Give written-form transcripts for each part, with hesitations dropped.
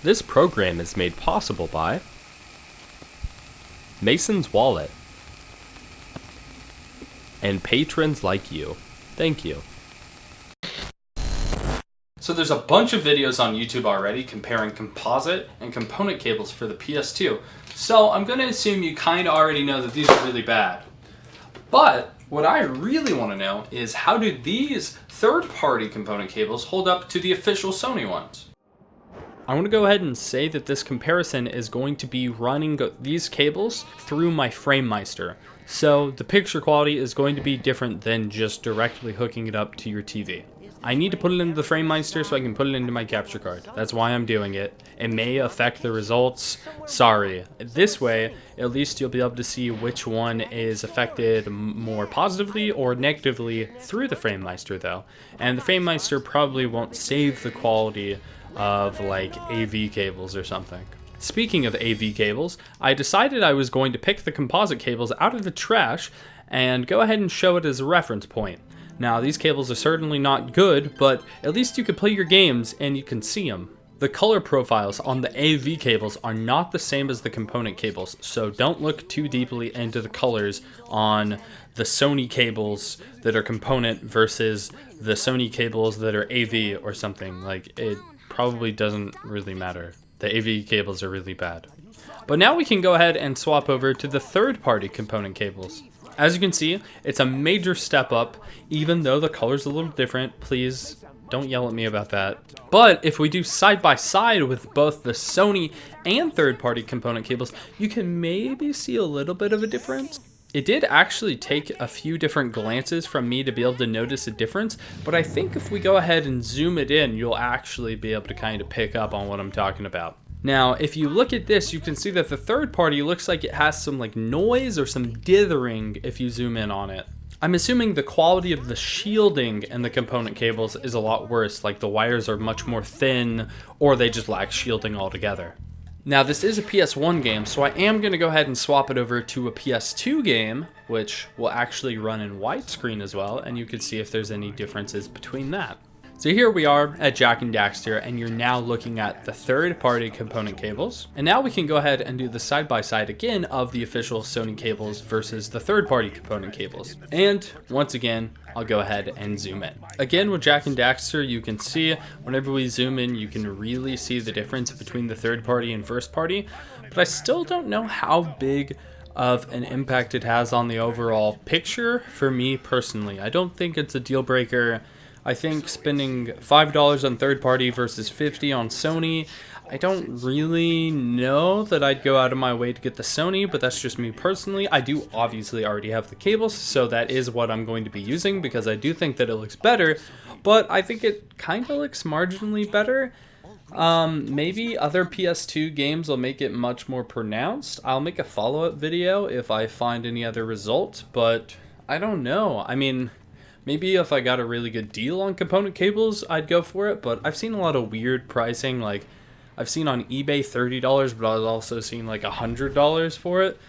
This program is made possible by Mason's Wallet and patrons like you. Thank you. So there's a bunch of videos on YouTube already comparing composite and component cables for the PS2. So I'm going to assume you kind of already know that these are really bad. But what I really want to know is how do these third-party component cables hold up to the official Sony ones? I want to go ahead and say that this comparison is going to be running these cables through my FrameMeister. So the picture quality is going to be different than just directly hooking it up to your TV. I need to put it into the FrameMeister so I can put it into my capture card. That's why I'm doing it. It may affect the results. Sorry. This way, at least you'll be able to see which one is affected more positively or negatively through the FrameMeister though. And the FrameMeister probably won't save the quality of like AV cables or something. Speaking of AV cables, I decided I was going to pick the composite cables out of the trash and go ahead and show it as a reference point. Now, these cables are certainly not good, but at least you can play your games and you can see them. The color profiles on the AV cables are not the same as the component cables, so don't look too deeply into the colors on the Sony cables that are component versus the Sony cables that are AV or something. Like, it probably doesn't really matter. The AV cables are really bad. But now we can go ahead and swap over to the third-party component cables. As you can see, it's a major step up, even though the color's a little different. Please don't yell at me about that. But if we do side by side with both the Sony and third-party component cables, you can maybe see a little bit of a difference. It did actually take a few different glances from me to be able to notice a difference, but I think if we go ahead and zoom it in, you'll actually be able to kind of pick up on what I'm talking about. Now, if you look at this, you can see that the third party looks like it has some like noise or some dithering if you zoom in on it. I'm assuming the quality of the shielding in the component cables is a lot worse, like the wires are much more thin or they just lack shielding altogether. Now, this is a PS1 game, so I am going to go ahead and swap it over to a PS2 game, which will actually run in widescreen as well, and you can see if there's any differences between that. So here we are at Jak and Daxter, and you're now looking at the third-party component cables. And now we can go ahead and do the side-by-side again of the official Sony cables versus the third-party component cables. And once again, I'll go ahead and zoom in. Again, with Jak and Daxter, you can see whenever we zoom in, you can really see the difference between the third-party and first-party. But I still don't know how big of an impact it has on the overall picture for me personally. I don't think it's a deal breaker. I think spending $5 on third party versus $50 on Sony, I don't really know that I'd go out of my way to get the Sony, but that's just me personally. I do obviously already have the cables, so that is what I'm going to be using because I do think that it looks better, but I think it kind of looks marginally better. Maybe other PS2 games will make it much more pronounced. I'll make a follow-up video if I find any other results, but I don't know. I mean, maybe if I got a really good deal on component cables, I'd go for it, but I've seen a lot of weird pricing. Like, I've seen on eBay $30, but I've also seen like $100 for it.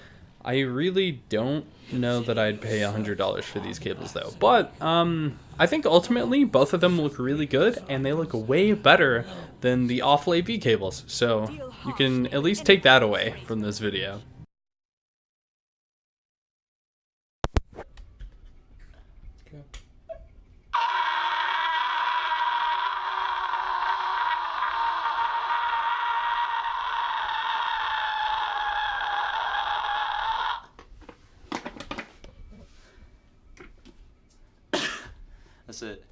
I really don't know that I'd pay $100 for these cables though. But, I think ultimately both of them look really good, and they look way better than the awful AV cables. So, you can at least take that away from this video. That's it.